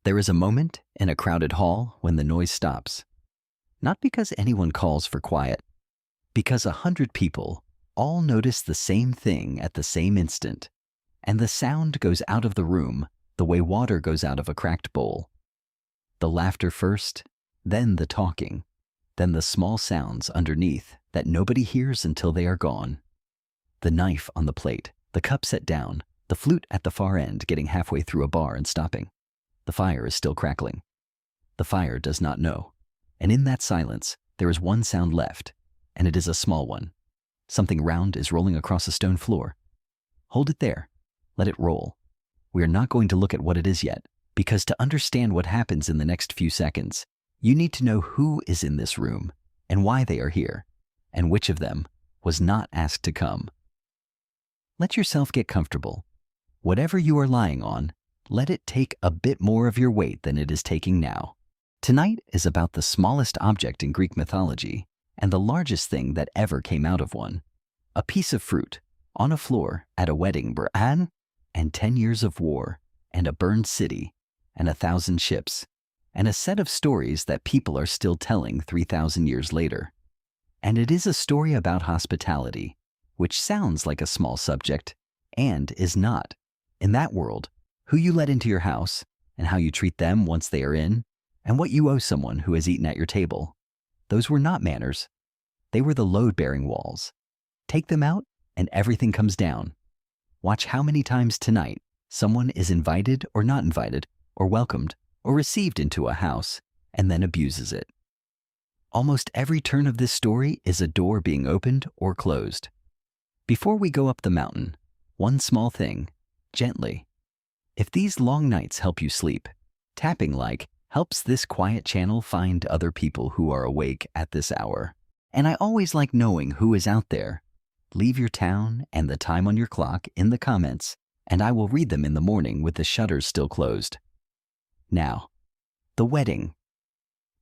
There is a moment in a crowded hall when the noise stops. Not because anyone calls for quiet, because 100 people all notice the same thing at the same instant, and the sound goes out of the room the way water goes out of a cracked bowl. The laughter first, then the talking, then the small sounds underneath that nobody hears until they are gone. The knife on the plate, the cup set down, the flute at the far end getting halfway through a bar and stopping. The fire is still crackling. The fire does not know. And in that silence, there is one sound left, and it is a small one. Something round is rolling across a stone floor. Hold it there. Let it roll. We are not going to look at what it is yet, because to understand what happens in the next few seconds, you need to know who is in this room and why they are here, and which of them was not asked to come. Let yourself get comfortable. Whatever you are lying on, let it take a bit more of your weight than it is taking now. Tonight is about the smallest object in Greek mythology and the largest thing that ever came out of one. A piece of fruit on a floor at a wedding, and 10 years of war, and a burned city, and 1,000 ships, and a set of stories that people are still telling 3,000 years later. And it is a story about hospitality, which sounds like a small subject, and is not. In that world, who you let into your house, and how you treat them once they are in, and what you owe someone who has eaten at your table, those were not manners. They were the load-bearing walls. Take them out, and everything comes down. Watch how many times tonight someone is invited or not invited, or welcomed, or received into a house, and then abuses it. Almost every turn of this story is a door being opened or closed. Before we go up the mountain, one small thing, gently. If these long nights help you sleep, tapping like helps this quiet channel find other people who are awake at this hour. And I always like knowing who is out there. Leave your town and the time on your clock in the comments, and I will read them in the morning with the shutters still closed. Now, the wedding.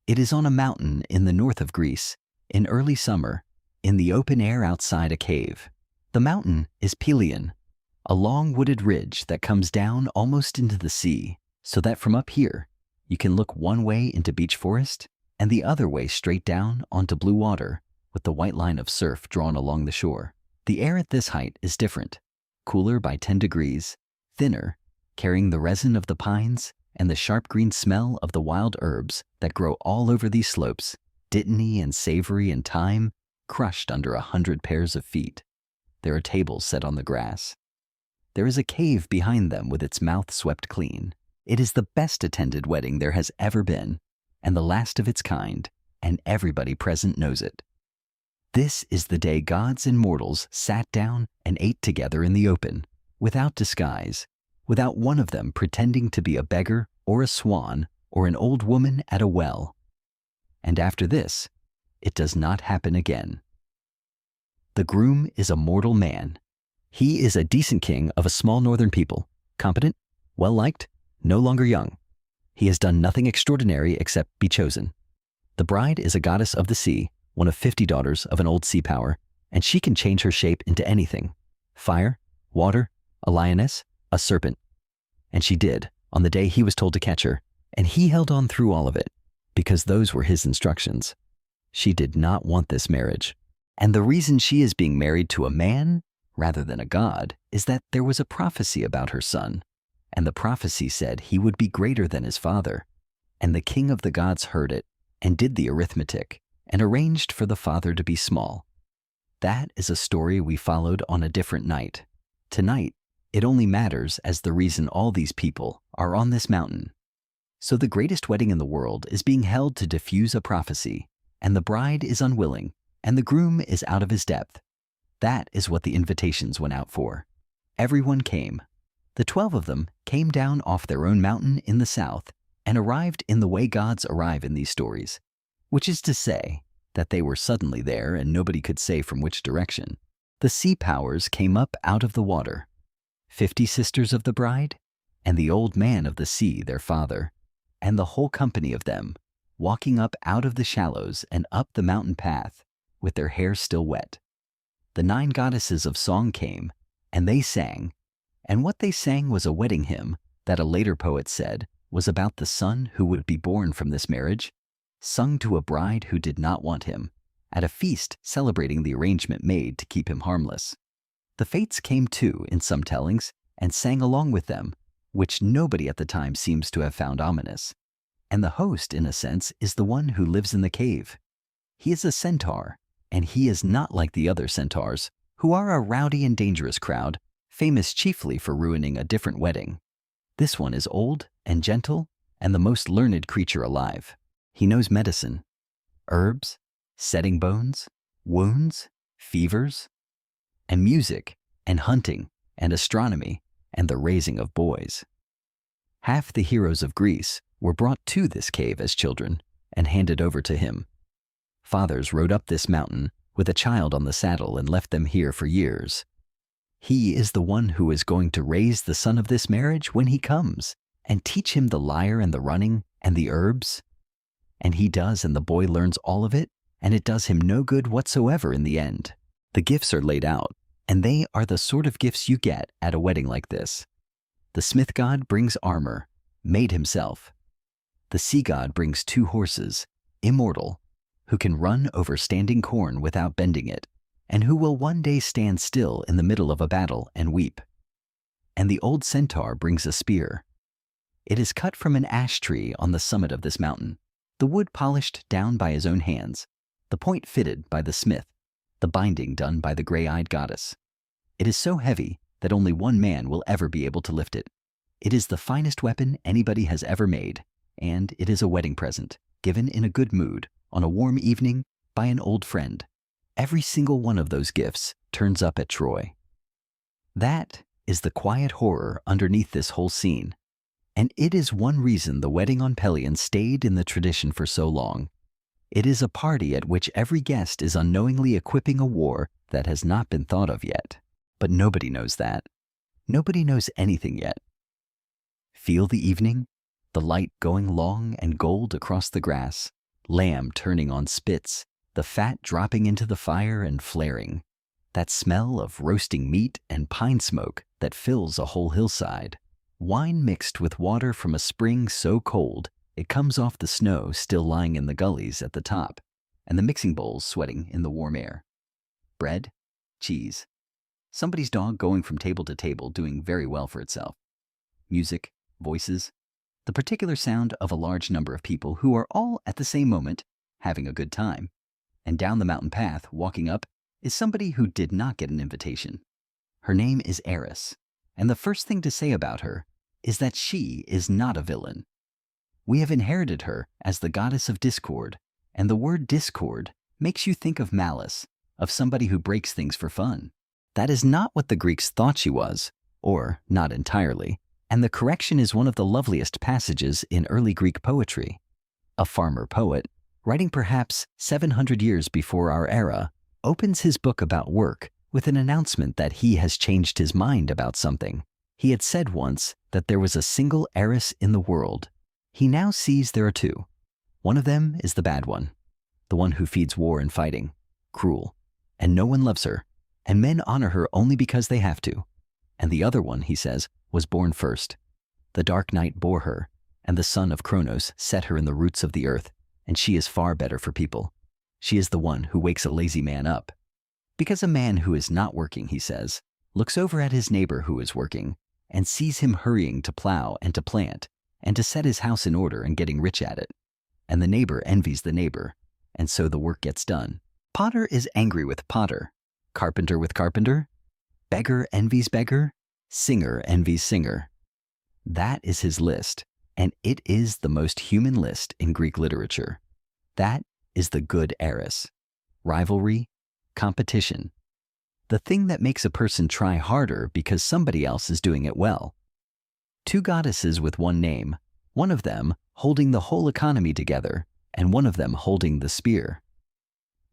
It is on a mountain in the north of Greece, in early summer, in the open air outside a cave. The mountain is Pelion, a long wooded ridge that comes down almost into the sea, so that from up here, you can look one way into beech forest and the other way straight down onto blue water with the white line of surf drawn along the shore. The air at this height is different, cooler by 10 degrees, thinner, carrying the resin of the pines and the sharp green smell of the wild herbs that grow all over these slopes, dittany and savory and thyme, crushed under 100 pairs of feet. There are tables set on the grass. There is a cave behind them with its mouth swept clean. It is the best attended wedding there has ever been, and the last of its kind, and everybody present knows it. This is the day gods and mortals sat down and ate together in the open, without disguise, without one of them pretending to be a beggar or a swan or an old woman at a well. And after this, it does not happen again. The groom is a mortal man. He is a decent king of a small northern people, competent, well-liked, no longer young. He has done nothing extraordinary except be chosen. The bride is a goddess of the sea, one of 50 daughters of an old sea power, and she can change her shape into anything: fire, water, a lioness, a serpent. And she did, on the day he was told to catch her, and he held on through all of it, because those were his instructions. She did not want this marriage. And the reason she is being married to a man, rather than a god, is that there was a prophecy about her son, and the prophecy said he would be greater than his father. And the king of the gods heard it, and did the arithmetic, and arranged for the father to be small. That is a story we followed on a different night. Tonight, it only matters as the reason all these people are on this mountain. So the greatest wedding in the world is being held to diffuse a prophecy, and the bride is unwilling, and the groom is out of his depth. That is what the invitations went out for. Everyone came. The 12 of them came down off their own mountain in the south and arrived in the way gods arrive in these stories, which is to say that they were suddenly there and nobody could say from which direction. The sea powers came up out of the water, 50 sisters of the bride, and the old man of the sea, their father, and the whole company of them, walking up out of the shallows and up the mountain path, with their hair still wet. The 9 goddesses of song came, and they sang, and what they sang was a wedding hymn that a later poet said was about the son who would be born from this marriage, sung to a bride who did not want him, at a feast celebrating the arrangement made to keep him harmless. The Fates came too, in some tellings, and sang along with them, which nobody at the time seems to have found ominous. And the host, in a sense, is the one who lives in the cave. He is a centaur, and he is not like the other centaurs, who are a rowdy and dangerous crowd, famous chiefly for ruining a different wedding. This one is old and gentle and the most learned creature alive. He knows medicine, herbs, setting bones, wounds, fevers, and music, and hunting, and astronomy, and the raising of boys. Half the heroes of Greece were brought to this cave as children and handed over to him. Fathers rode up this mountain with a child on the saddle and left them here for years. He is the one who is going to raise the son of this marriage when he comes and teach him the lyre and the running and the herbs. And he does, and the boy learns all of it, and it does him no good whatsoever in the end. The gifts are laid out, and they are the sort of gifts you get at a wedding like this. The smith god brings armor, made himself. The sea god brings 2 horses, immortal, who can run over standing corn without bending it, and who will one day stand still in the middle of a battle and weep. And the old centaur brings a spear. It is cut from an ash tree on the summit of this mountain, the wood polished down by his own hands, the point fitted by the smith, the binding done by the gray-eyed goddess. It is so heavy that only one man will ever be able to lift it. It is the finest weapon anybody has ever made, and it is a wedding present, given in a good mood, on a warm evening, by an old friend. Every single one of those gifts turns up at Troy. That is the quiet horror underneath this whole scene, and it is one reason the wedding on Pelion stayed in the tradition for so long. It is a party at which every guest is unknowingly equipping a war that has not been thought of yet. But nobody knows that. Nobody knows anything yet. Feel the evening, the light going long and gold across the grass, lamb turning on spits, the fat dropping into the fire and flaring, that smell of roasting meat and pine smoke that fills a whole hillside, wine mixed with water from a spring so cold it comes off the snow still lying in the gullies at the top, and the mixing bowls sweating in the warm air. Bread, cheese, somebody's dog going from table to table doing very well for itself. Music, voices, the particular sound of a large number of people who are all at the same moment having a good time. And down the mountain path, walking up, is somebody who did not get an invitation. Her name is Eris, and the first thing to say about her is that she is not a villain. We have inherited her as the goddess of discord, and the word discord makes you think of malice, of somebody who breaks things for fun. That is not what the Greeks thought she was, or not entirely, and the correction is one of the loveliest passages in early Greek poetry. A farmer poet, writing perhaps 700 years before our era, opens his book about work with an announcement that he has changed his mind about something. He had said once that there was a single Eris in the world. He now sees there are 2. One of them is the bad one, the one who feeds war and fighting, cruel, and no one loves her, and men honor her only because they have to. And the other one, he says, was born first. The dark night bore her, and the son of Kronos set her in the roots of the earth, and she is far better for people. She is the one who wakes a lazy man up. Because a man who is not working, he says, looks over at his neighbor who is working, and sees him hurrying to plow and to plant, and to set his house in order and getting rich at it. And the neighbor envies the neighbor, and so the work gets done. Potter is angry with potter, carpenter with carpenter, beggar envies beggar, singer envies singer. That is his list, and it is the most human list in Greek literature. That is the good Eris. Rivalry, competition. The thing that makes a person try harder because somebody else is doing it well. 2 goddesses with one name, one of them holding the whole economy together, and one of them holding the spear.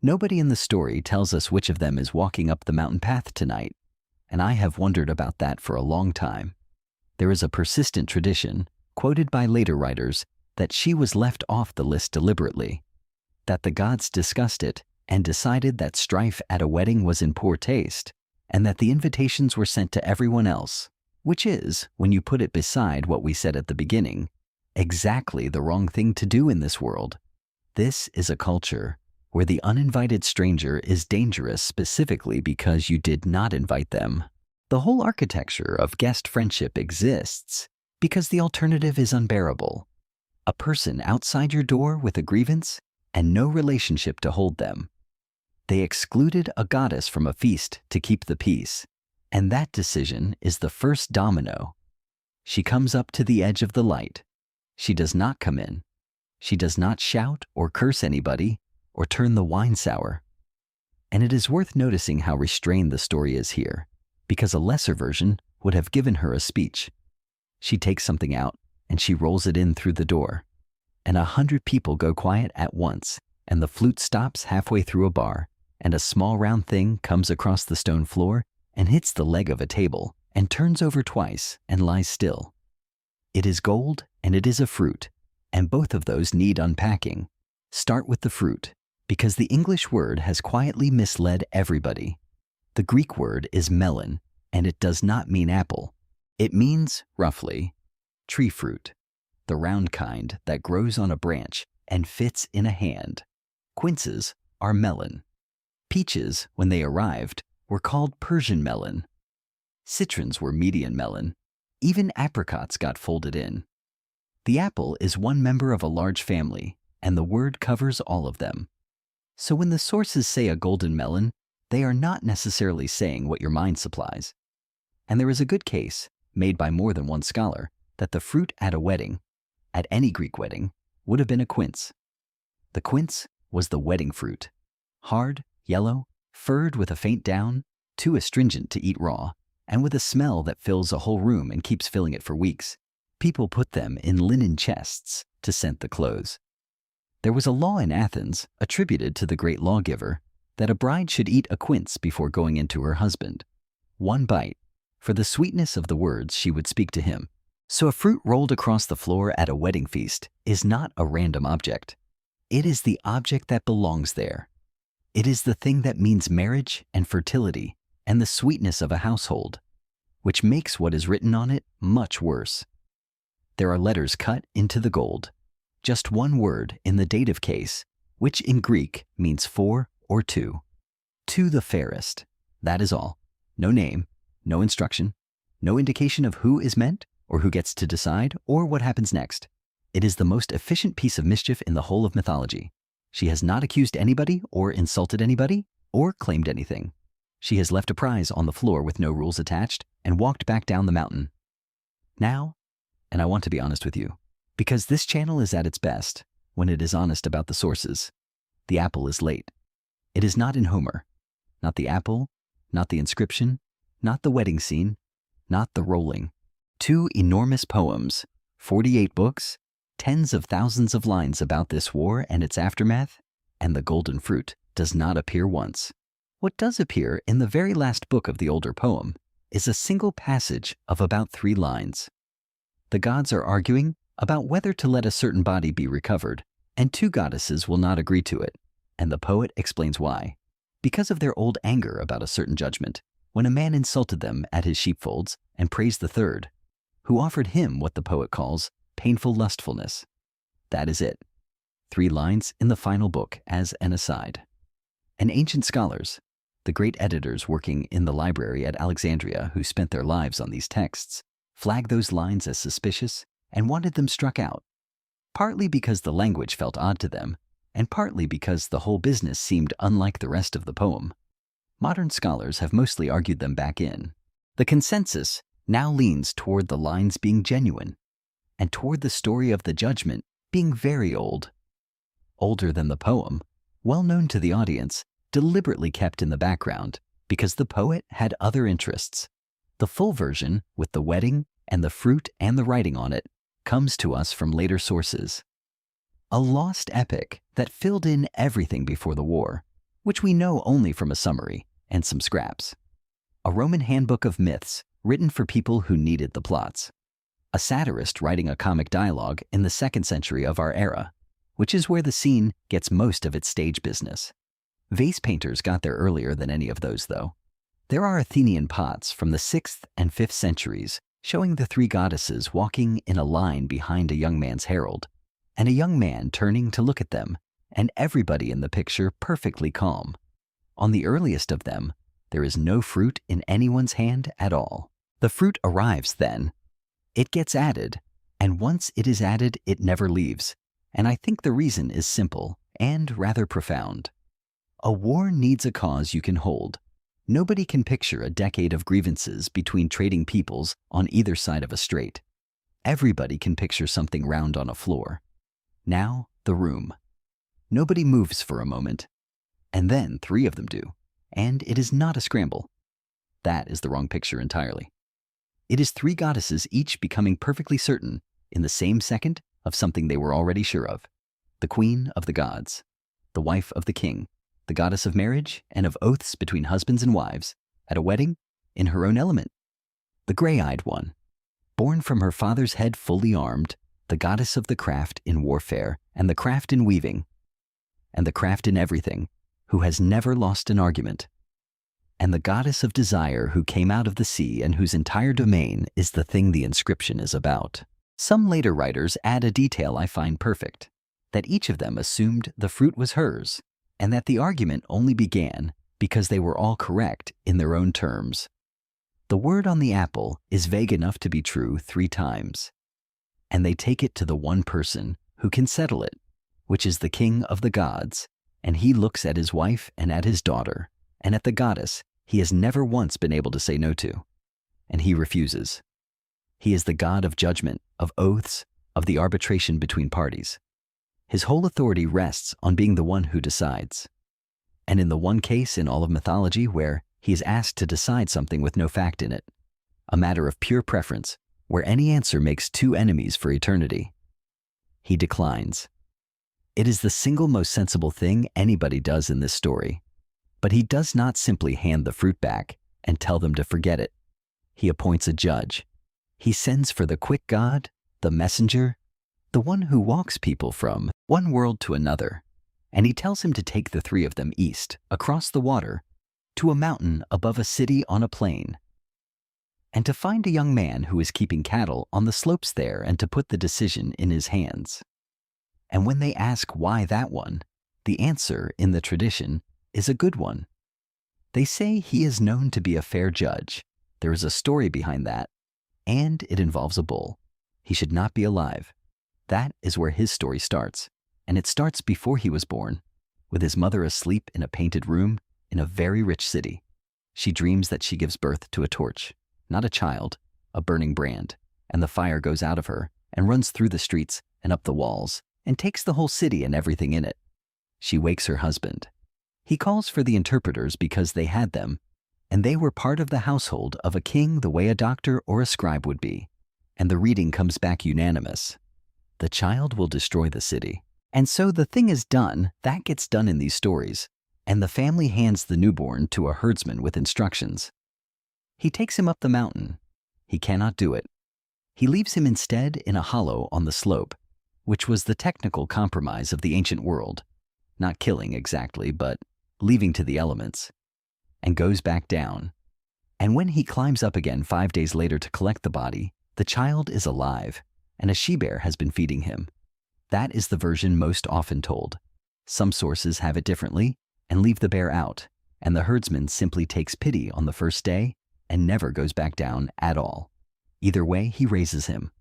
Nobody in the story tells us which of them is walking up the mountain path tonight, and I have wondered about that for a long time. There is a persistent tradition, quoted by later writers, that she was left off the list deliberately, that the gods discussed it and decided that strife at a wedding was in poor taste, and that the invitations were sent to everyone else, which is, when you put it beside what we said at the beginning, exactly the wrong thing to do in this world. This is a culture where the uninvited stranger is dangerous specifically because you did not invite them. The whole architecture of guest friendship exists because the alternative is unbearable. A person outside your door with a grievance and no relationship to hold them. They excluded a goddess from a feast to keep the peace, and that decision is the first domino. She comes up to the edge of the light. She does not come in. She does not shout or curse anybody or turn the wine sour. And it is worth noticing how restrained the story is here, because a lesser version would have given her a speech. She takes something out and she rolls it in through the door, and 100 people go quiet at once, and the flute stops halfway through a bar, and a small round thing comes across the stone floor and hits the leg of a table and turns over twice and lies still. It is gold and it is a fruit, and both of those need unpacking. Start with the fruit, because the English word has quietly misled everybody. The Greek word is melon, and it does not mean apple. It means, roughly, tree fruit, the round kind that grows on a branch and fits in a hand. Quinces are melon. Peaches, when they arrived, were called Persian melon. Citrons were median melon. Even apricots got folded in. The apple is one member of a large family, and the word covers all of them. So when the sources say a golden melon, they are not necessarily saying what your mind supplies. And there is a good case, made by more than one scholar, that the fruit at a wedding, at any Greek wedding, would have been a quince. The quince was the wedding fruit. Hard, yellow, furred with a faint down, too astringent to eat raw, and with a smell that fills a whole room and keeps filling it for weeks. People put them in linen chests to scent the clothes. There was a law in Athens, attributed to the great lawgiver, that a bride should eat a quince before going into her husband. One bite, for the sweetness of the words she would speak to him. So a fruit rolled across the floor at a wedding feast is not a random object. It is the object that belongs there. It is the thing that means marriage and fertility and the sweetness of a household, which makes what is written on it much worse. There are letters cut into the gold. Just one word in the dative case, which in Greek means for or to. To the fairest. That is all. No name, no instruction, no indication of who is meant or who gets to decide or what happens next. It is the most efficient piece of mischief in the whole of mythology. She has not accused anybody or insulted anybody or claimed anything. She has left a prize on the floor with no rules attached and walked back down the mountain. Now, and I want to be honest with you, because this channel is at its best when it is honest about the sources. The apple is late. It is not in Homer. Not the apple, not the inscription, not the wedding scene, not the rolling. 2 enormous poems, 48 books, tens of thousands of lines about this war and its aftermath, and the golden fruit does not appear once. What does appear in the very last book of the older poem is a single passage of about 3 lines. The gods are arguing about whether to let a certain body be recovered, and 2 goddesses will not agree to it, and the poet explains why. Because of their old anger about a certain judgment, when a man insulted them at his sheepfolds and praised the third, who offered him what the poet calls painful lustfulness. That is it. 3 lines in the final book as an aside. And ancient scholars, the great editors working in the library at Alexandria who spent their lives on these texts, flagged those lines as suspicious and wanted them struck out, partly because the language felt odd to them, and partly because the whole business seemed unlike the rest of the poem. Modern scholars have mostly argued them back in. The consensus now leans toward the lines being genuine, and toward the story of the judgment being very old. Older than the poem, well known to the audience, deliberately kept in the background because the poet had other interests. The full version, with the wedding and the fruit and the writing on it, comes to us from later sources. A lost epic that filled in everything before the war, which we know only from a summary and some scraps. A Roman handbook of myths written for people who needed the plots. A satirist writing a comic dialogue in the 2nd century of our era, which is where the scene gets most of its stage business. Vase painters got there earlier than any of those, though. There are Athenian pots from the 6th and 5th centuries showing the three goddesses walking in a line behind a young man's herald, and a young man turning to look at them, and everybody in the picture perfectly calm. On the earliest of them, there is no fruit in anyone's hand at all. The fruit arrives then. It gets added, and once it is added, it never leaves. And I think the reason is simple and rather profound. A war needs a cause you can hold. Nobody can picture a decade of grievances between trading peoples on either side of a strait. Everybody can picture something round on a floor. Now, the room. Nobody moves for a moment. And then 3 of them do. And it is not a scramble. That is the wrong picture entirely. It is 3 goddesses each becoming perfectly certain, in the same second, of something they were already sure of. The queen of the gods, the wife of the king, the goddess of marriage and of oaths between husbands and wives, at a wedding, in her own element. The gray-eyed one, born from her father's head fully armed, the goddess of the craft in warfare and the craft in weaving, and the craft in everything, who has never lost an argument, and the goddess of desire who came out of the sea and whose entire domain is the thing the inscription is about. Some later writers add a detail I find perfect, that each of them assumed the fruit was hers, and that the argument only began because they were all correct in their own terms. The word on the apple is vague enough to be true 3 times, and they take it to the one person who can settle it, which is the king of the gods, and he looks at his wife and at his daughter, and at the goddess he has never once been able to say no to, and he refuses. He is the god of judgment, of oaths, of the arbitration between parties. His whole authority rests on being the one who decides. And in the one case in all of mythology where he is asked to decide something with no fact in it, a matter of pure preference, where any answer makes 2 enemies for eternity, he declines. It is the single most sensible thing anybody does in this story. But he does not simply hand the fruit back and tell them to forget it. He appoints a judge. He sends for the quick god, the messenger, the one who walks people from one world to another, and he tells him to take the 3 of them east, across the water, to a mountain above a city on a plain, and to find a young man who is keeping cattle on the slopes there and to put the decision in his hands. And when they ask why that one, the answer, in the tradition, is a good one. They say he is known to be a fair judge. There is a story behind that, and it involves a bull. He should not be alive. That is where his story starts, and it starts before he was born, with his mother asleep in a painted room in a very rich city. She dreams that she gives birth to a torch, not a child, a burning brand, and the fire goes out of her and runs through the streets and up the walls and takes the whole city and everything in it. She wakes her husband. He calls for the interpreters because they had them, and they were part of the household of a king the way a doctor or a scribe would be, and the reading comes back unanimous. The child will destroy the city. And so the thing is done, that gets done in these stories, and the family hands the newborn to a herdsman with instructions. He takes him up the mountain. He cannot do it. He leaves him instead in a hollow on the slope, which was the technical compromise of the ancient world, not killing exactly, but leaving to the elements, and goes back down. And when he climbs up again 5 days later to collect the body, the child is alive, and a she-bear has been feeding him. That is the version most often told. Some sources have it differently and leave the bear out, and the herdsman simply takes pity on the first day and never goes back down at all. Either way, he raises him.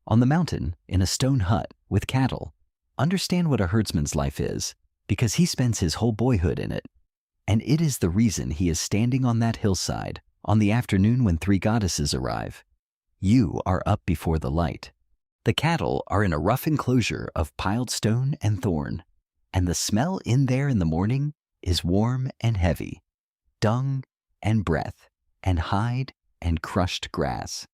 On the mountain, in a stone hut, with cattle. Understand what a herdsman's life is, because he spends his whole boyhood in it. And it is the reason he is standing on that hillside on the afternoon when 3 goddesses arrive. You are up before the light. The cattle are in a rough enclosure of piled stone and thorn, and the smell in there in the morning is warm and heavy, dung and breath and hide and crushed grass.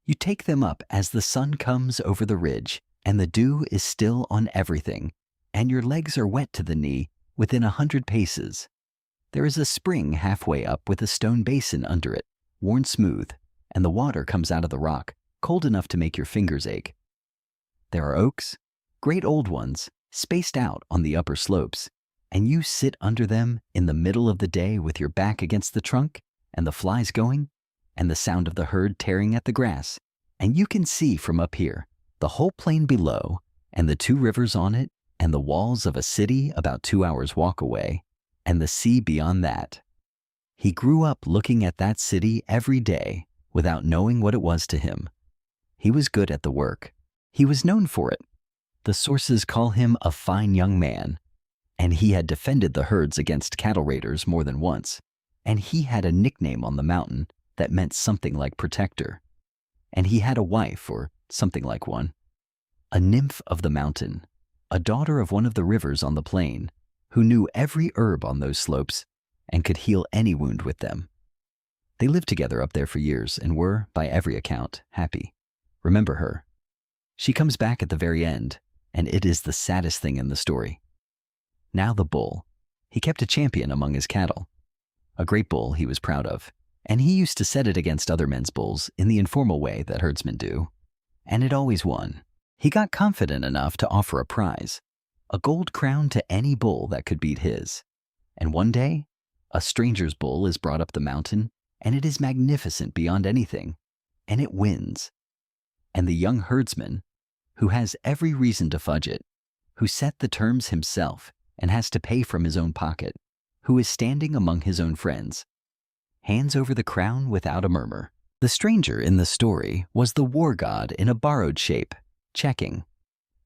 You take them up as the sun comes over the ridge, and the dew is still on everything, and your legs are wet to the knee within 100 paces. There is a spring halfway up with a stone basin under it, worn smooth, and the water comes out of the rock, cold enough to make your fingers ache. There are oaks, great old ones, spaced out on the upper slopes, and you sit under them in the middle of the day with your back against the trunk and the flies going, and the sound of the herd tearing at the grass. And you can see from up here the whole plain below, and the 2 rivers on it, and the walls of a city about 2 hours' walk away, and the sea beyond that. He grew up looking at that city every day without knowing what it was to him. He was good at the work. He was known for it. The sources call him a fine young man, and he had defended the herds against cattle raiders more than once, and he had a nickname on the mountain that meant something like protector, and he had a wife or something like one, a nymph of the mountain, a daughter of one of the rivers on the plain, who knew every herb on those slopes and could heal any wound with them. They lived together up there for years and were, by every account, happy. Remember her. She comes back at the very end, and it is the saddest thing in the story. Now the bull. He kept a champion among his cattle. A great bull he was proud of, and he used to set it against other men's bulls in the informal way that herdsmen do. And it always won. He got confident enough to offer a prize, a gold crown to any bull that could beat his. And one day, a stranger's bull is brought up the mountain, and it is magnificent beyond anything, and it wins. And the young herdsman, who has every reason to fudge it, who set the terms himself and has to pay from his own pocket, who is standing among his own friends, hands over the crown without a murmur. The stranger in the story was the war god in a borrowed shape, checking.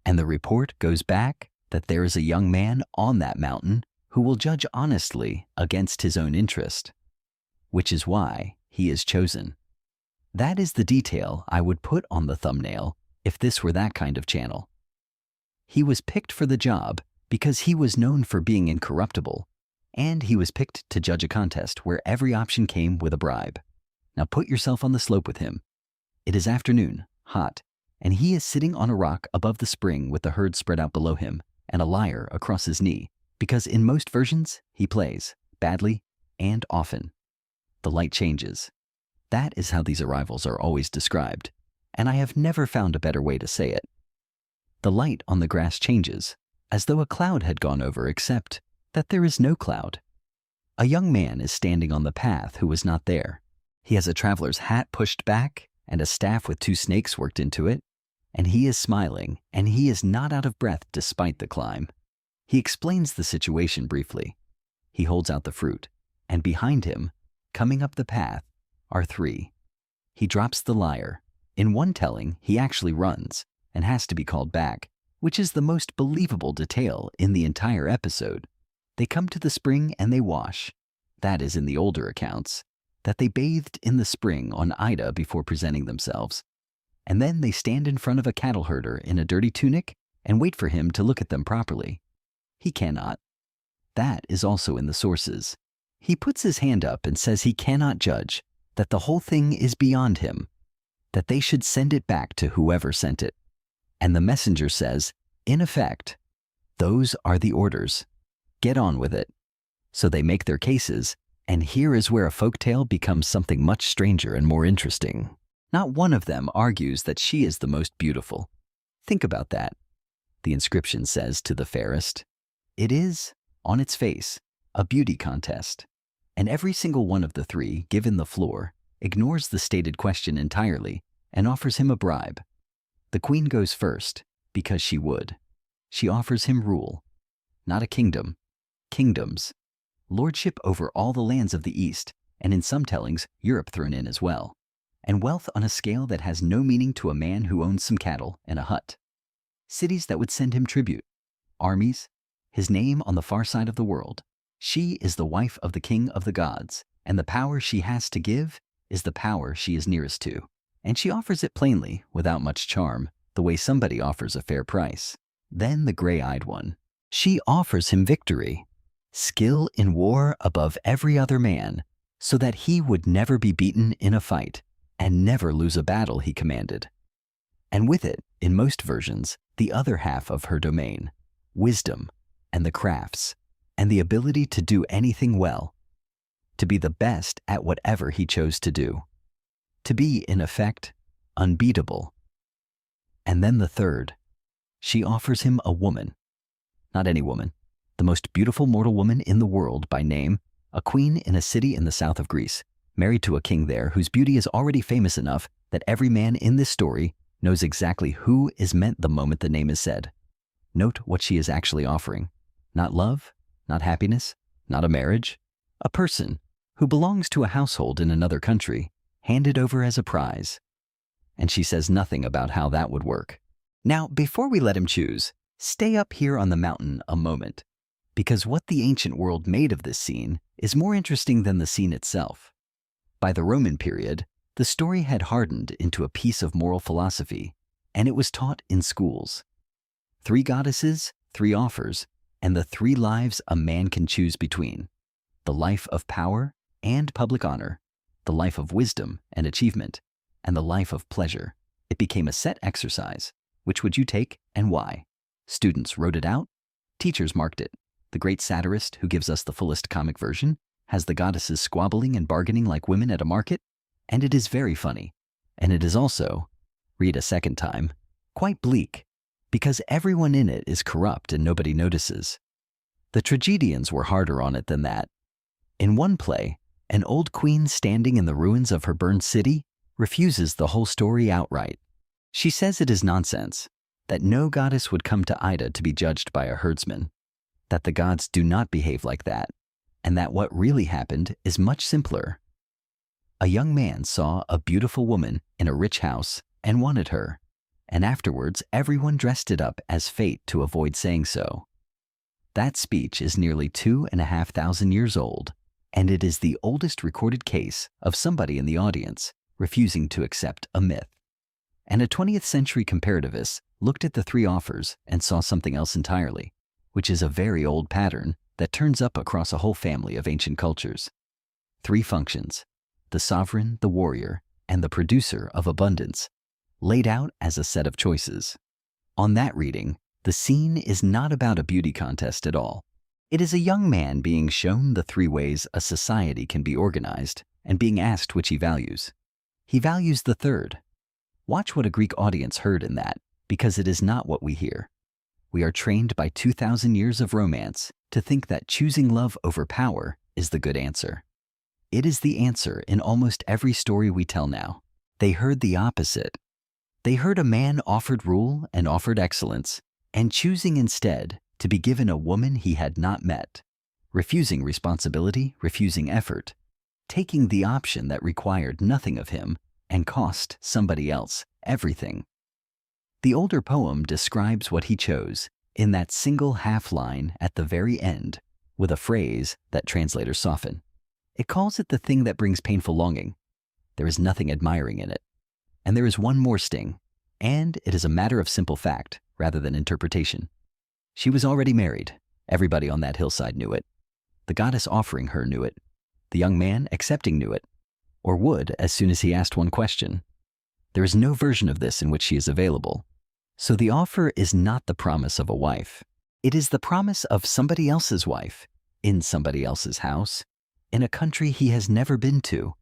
And the report goes back that there is a young man on that mountain who will judge honestly against his own interest, which is why he is chosen. That is the detail I would put on the thumbnail if this were that kind of channel. He was picked for the job because he was known for being incorruptible, and he was picked to judge a contest where every option came with a bribe. Now put yourself on the slope with him. It is afternoon, hot, and he is sitting on a rock above the spring with the herd spread out below him and a lyre across his knee, because in most versions he plays, badly and often. The light changes. That is how these arrivals are always described, and I have never found a better way to say it. The light on the grass changes, as though a cloud had gone over, except that there is no cloud. A young man is standing on the path who was not there. He has a traveler's hat pushed back and a staff with 2 snakes worked into it, and he is smiling, and he is not out of breath despite the climb. He explains the situation briefly. He holds out the fruit, and behind him, coming up the path, are 3. He drops the lyre. In one telling, he actually runs and has to be called back, which is the most believable detail in the entire episode. They come to the spring and they wash. That is in the older accounts, that they bathed in the spring on Ida before presenting themselves. And then they stand in front of a cattle herder in a dirty tunic and wait for him to look at them properly. He cannot. That is also in the sources. He puts his hand up and says he cannot judge, that the whole thing is beyond him, that they should send it back to whoever sent it. And the messenger says, in effect, those are the orders. Get on with it. So they make their cases, and here is where a folktale becomes something much stranger and more interesting. Not one of them argues that she is the most beautiful. Think about that. The inscription says to the fairest. It is, on its face, a beauty contest. And every single one of the 3 given the floor ignores the stated question entirely and offers him a bribe. The queen goes first because she would. She offers him rule, not a kingdom, kingdoms, lordship over all the lands of the East, and in some tellings, Europe thrown in as well, and wealth on a scale that has no meaning to a man who owns some cattle and a hut. Cities that would send him tribute, armies, his name on the far side of the world. She is the wife of the king of the gods, and the power she has to give is the power she is nearest to. And she offers it plainly, without much charm, the way somebody offers a fair price. Then the gray-eyed one. She offers him victory, skill in war above every other man, so that he would never be beaten in a fight and never lose a battle he commanded. And with it, in most versions, the other half of her domain, wisdom and the crafts, and the ability to do anything well, to be the best at whatever he chose to do, to be, in effect, unbeatable. And then the third, she offers him a woman, not any woman, the most beautiful mortal woman in the world by name, a queen in a city in the south of Greece, married to a king there whose beauty is already famous enough that every man in this story knows exactly who is meant the moment the name is said. Note what she is actually offering. Not love, not happiness, not a marriage. A person who belongs to a household in another country, handed over as a prize. And she says nothing about how that would work. Now, before we let him choose, stay up here on the mountain a moment, because what the ancient world made of this scene is more interesting than the scene itself. By the Roman period, the story had hardened into a piece of moral philosophy, and it was taught in schools. 3 goddesses, 3 offers, and the 3 lives a man can choose between. The life of power and public honor, the life of wisdom and achievement, and the life of pleasure. It became a set exercise. Which would you take and why? Students wrote it out. Teachers marked it. The great satirist, who gives us the fullest comic version, has the goddesses squabbling and bargaining like women at a market, and it is very funny. And it is also, read a second time, quite bleak, because everyone in it is corrupt and nobody notices. The tragedians were harder on it than that. In one play, an old queen standing in the ruins of her burned city refuses the whole story outright. She says it is nonsense, that no goddess would come to Ida to be judged by a herdsman, that the gods do not behave like that, and that what really happened is much simpler. A young man saw a beautiful woman in a rich house and wanted her, and afterwards everyone dressed it up as fate to avoid saying so. That speech is nearly 2,500 years old, and it is the oldest recorded case of somebody in the audience refusing to accept a myth. And a 20th century comparativist looked at the 3 offers and saw something else entirely, which is a very old pattern that turns up across a whole family of ancient cultures. 3 functions, the sovereign, the warrior, and the producer of abundance, laid out as a set of choices. On that reading, the scene is not about a beauty contest at all. It is a young man being shown the 3 ways a society can be organized and being asked which he values. He values the 3rd. Watch what a Greek audience heard in that, because it is not what we hear. We are trained by 2,000 years of romance to think that choosing love over power is the good answer. It is the answer in almost every story we tell now. They heard the opposite. They heard a man offered rule and offered excellence, and choosing instead to be given a woman he had not met, refusing responsibility, refusing effort, taking the option that required nothing of him and cost somebody else everything. The older poem describes what he chose in that single half line at the very end with a phrase that translators soften. It calls it the thing that brings painful longing. There is nothing admiring in it. And there is one more sting, and it is a matter of simple fact rather than interpretation. She was already married. Everybody on that hillside knew it. The goddess offering her knew it. The young man accepting knew it, or would as soon as he asked one question. There is no version of this in which she is available. So the offer is not the promise of a wife. It is the promise of somebody else's wife, in somebody else's house, in a country he has never been to,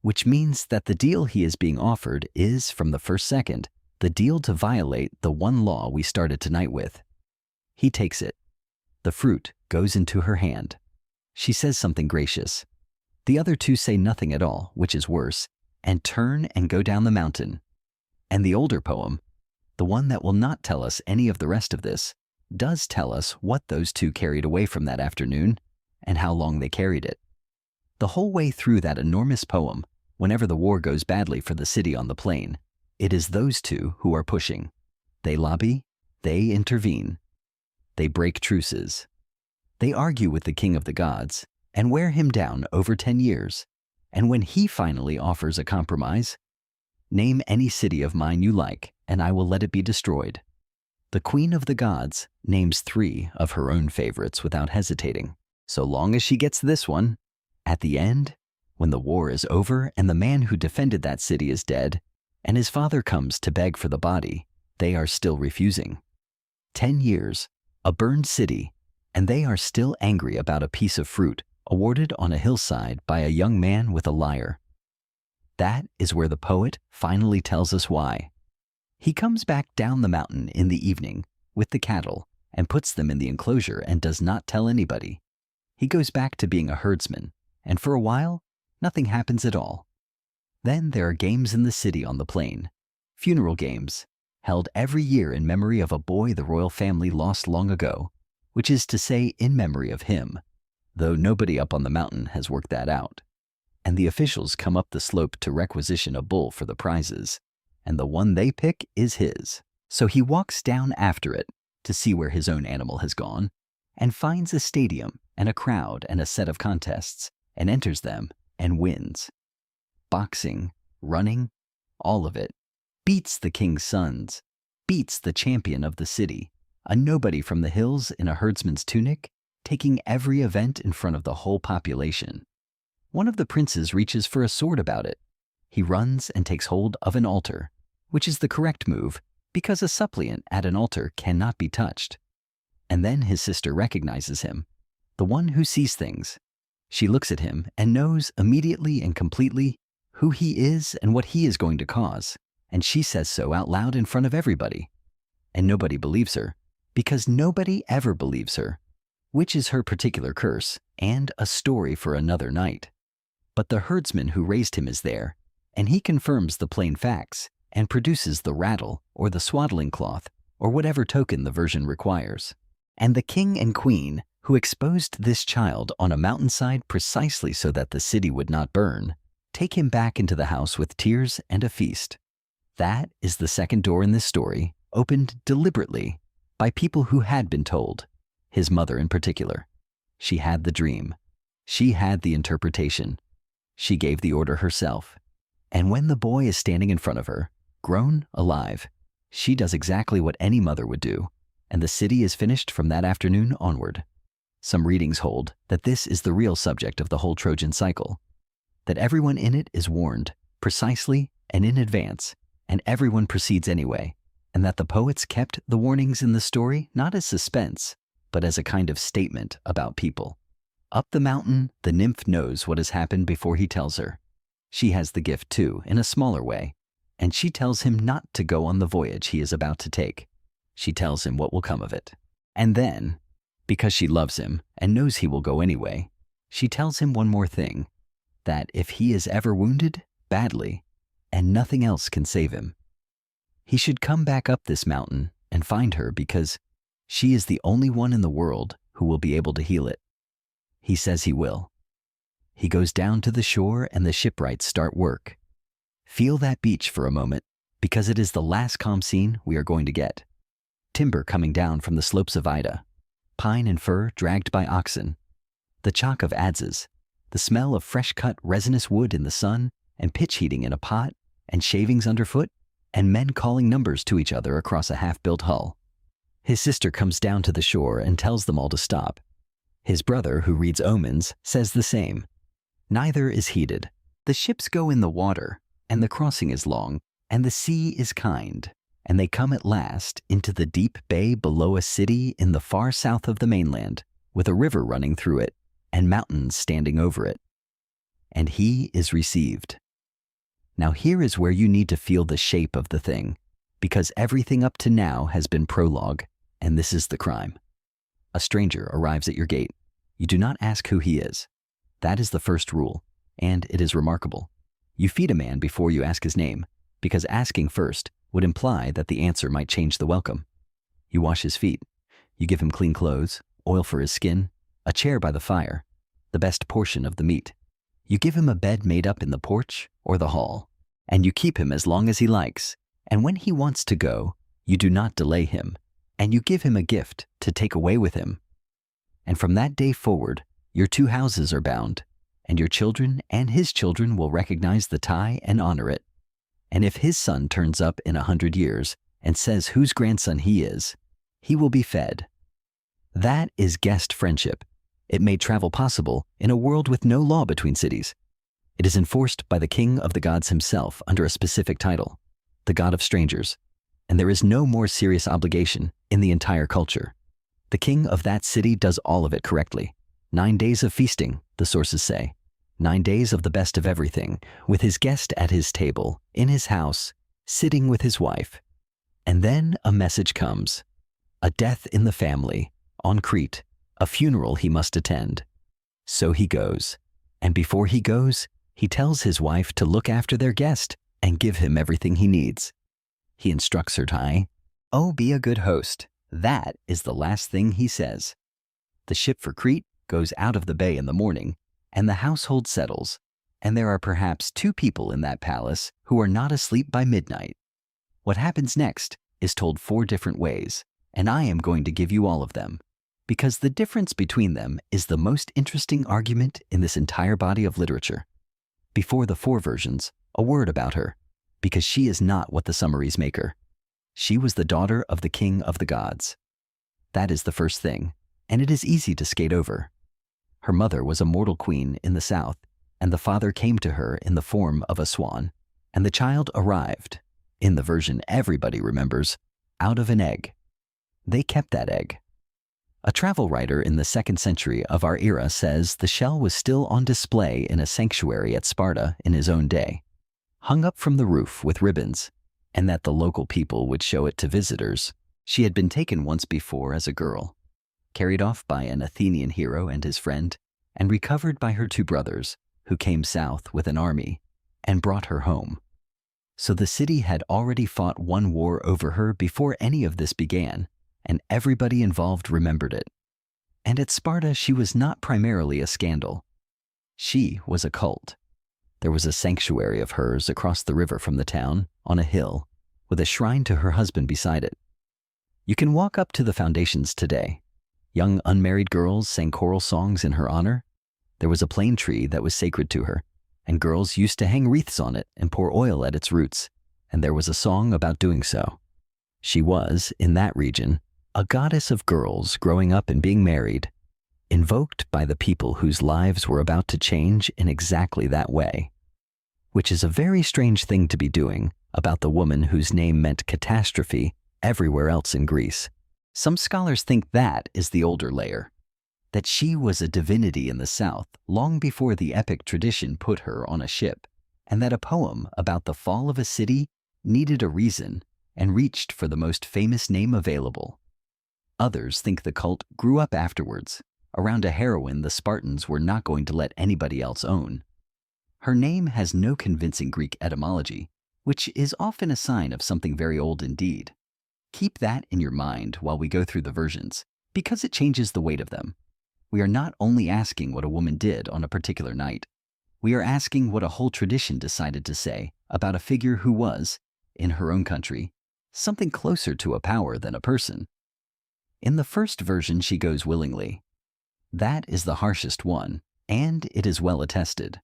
which means that the deal he is being offered is, from the first second, the deal to violate the one law we started tonight with. He takes it. The fruit goes into her hand. She says something gracious. The other 2 say nothing at all, which is worse, and turn and go down the mountain. And the older poem, the one that will not tell us any of the rest of this, does tell us what those 2 carried away from that afternoon and how long they carried it. The whole way through that enormous poem, whenever the war goes badly for the city on the plain, it is those 2 who are pushing. They lobby, they intervene, they break truces. They argue with the king of the gods and wear him down over 10 years. And when he finally offers a compromise, name any city of mine you like, and I will let it be destroyed. The queen of the gods names 3 of her own favorites without hesitating. So long as she gets this one, at the end, when the war is over and the man who defended that city is dead, and his father comes to beg for the body, they are still refusing. 10 years, a burned city, and they are still angry about a piece of fruit awarded on a hillside by a young man with a lyre. That is where the poet finally tells us why. He comes back down the mountain in the evening with the cattle and puts them in the enclosure and does not tell anybody. He goes back to being a herdsman, and for a while, Nothing happens at all. Then there are games in the city on the plain. Funeral games, held every year in memory of a boy the royal family lost long ago, which is to say in memory of him, though nobody up on the mountain has worked that out. And the officials come up the slope to requisition a bull for the prizes, and the one they pick is his. So he walks down after it to see where his own animal has gone, and finds a stadium and a crowd and a set of contests, and enters them and wins. Boxing, running, all of it. Beats the king's sons, beats the champion of the city, a nobody from the hills in a herdsman's tunic, taking every event in front of the whole population. One of the princes reaches for a sword about it. He runs and takes hold of an altar, which is the correct move because a suppliant at an altar cannot be touched. And then his sister recognizes him, the one who sees things. She looks at him and knows immediately and completely who he is and what he is going to cause, and she says so out loud in front of everybody. And nobody believes her, because nobody ever believes her, which is her particular curse and a story for another night. But the herdsman who raised him is there, and he confirms the plain facts and produces the rattle or the swaddling cloth or whatever token the version requires. And the king and queen, who exposed this child on a mountainside precisely so that the city would not burn, take him back into the house with tears and a feast. That is the second door in this story, opened deliberately by people who had been told, his mother in particular. She had the dream. She had the interpretation. She gave the order herself. And when the boy is standing in front of her, grown, alive, she does exactly what any mother would do, and the city is finished from that afternoon onward. Some readings hold that this is the real subject of the whole Trojan cycle, that everyone in it is warned, precisely and in advance, and everyone proceeds anyway, and that the poets kept the warnings in the story not as suspense, but as a kind of statement about people. Up the mountain, the nymph knows what has happened before he tells her. She has the gift too, in a smaller way, and she tells him not to go on the voyage he is about to take. She tells him what will come of it. And then, because she loves him and knows he will go anyway, she tells him one more thing, that if he is ever wounded, badly, and nothing else can save him, he should come back up this mountain and find her because she is the only one in the world who will be able to heal it. He says he will. He goes down to the shore and the shipwrights start work. Feel that beach for a moment, because it is the last calm scene we are going to get. Timber coming down from the slopes of Ida, pine and fir dragged by oxen, the chalk of adzes, the smell of fresh-cut resinous wood in the sun, and pitch heating in a pot, and shavings underfoot, and men calling numbers to each other across a half-built hull. His sister comes down to the shore and tells them all to stop. His brother, who reads omens, says the same. Neither is heeded. The ships go in the water, and the crossing is long, and the sea is kind, and they come at last into the deep bay below a city in the far south of the mainland, with a river running through it, and mountains standing over it. And he is received. Now here is where you need to feel the shape of the thing, because everything up to now has been prologue, and this is the crime. A stranger arrives at your gate. You do not ask who he is. That is the first rule, and it is remarkable. You feed a man before you ask his name, because asking first would imply that the answer might change the welcome. You wash his feet. You give him clean clothes, oil for his skin, a chair by the fire, the best portion of the meat. You give him a bed made up in the porch or the hall, and you keep him as long as he likes, and when he wants to go, you do not delay him, and you give him a gift to take away with him. And from that day forward, your two houses are bound, and your children and his children will recognize the tie and honor it. And if his son turns up in 100 years and says whose grandson he is, he will be fed. That is guest friendship. It made travel possible in a world with no law between cities. It is enforced by the king of the gods himself under a specific title, the god of strangers, and there is no more serious obligation in the entire culture. The king of that city does all of it correctly. 9 days of feasting, the sources say. 9 days of the best of everything, with his guest at his table, in his house, sitting with his wife. And then a message comes. A death in the family, on Crete, a funeral he must attend. So he goes, and before he goes, He tells his wife to look after their guest and give him everything he needs. He instructs her to, "Oh, be a good host." That is the last thing he says. The ship for Crete goes out of the bay in the morning, and the household settles, and there are perhaps 2 people in that palace who are not asleep by midnight. What happens next is told 4 different ways, and I am going to give you all of them, because the difference between them is the most interesting argument in this entire body of literature. Before the 4 versions, a word about her, because she is not what the summaries make her. She was the daughter of the king of the gods. That is the first thing, and it is easy to skate over. Her mother was a mortal queen in the south, and the father came to her in the form of a swan, and the child arrived, in the version everybody remembers, out of an egg. They kept that egg. A travel writer in the 2nd century of our era says the shell was still on display in a sanctuary at Sparta in his own day, hung up from the roof with ribbons, and that the local people would show it to visitors. She had been taken once before as a girl, carried off by an Athenian hero and his friend, and recovered by her 2 brothers, who came south with an army and brought her home. So the city had already fought one war over her before any of this began, and everybody involved remembered it. And at Sparta, she was not primarily a scandal. She was a cult. There was a sanctuary of hers across the river from the town, on a hill, with a shrine to her husband beside it. You can walk up to the foundations today. Young unmarried girls sang choral songs in her honor. There was a plane tree that was sacred to her, and girls used to hang wreaths on it and pour oil at its roots, and there was a song about doing so. She was, in that region, a goddess of girls growing up and being married, invoked by the people whose lives were about to change in exactly that way, which is a very strange thing to be doing about the woman whose name meant catastrophe everywhere else in Greece. Some scholars think that is the older layer, that she was a divinity in the south long before the epic tradition put her on a ship, and that a poem about the fall of a city needed a reason and reached for the most famous name available. Others think the cult grew up afterwards, around a heroine the Spartans were not going to let anybody else own. Her name has no convincing Greek etymology, which is often a sign of something very old indeed. Keep that in your mind while we go through the versions, because it changes the weight of them. We are not only asking what a woman did on a particular night. We are asking what a whole tradition decided to say about a figure who was, in her own country, something closer to a power than a person. In the first version, she goes willingly. That is the harshest one, and it is well attested.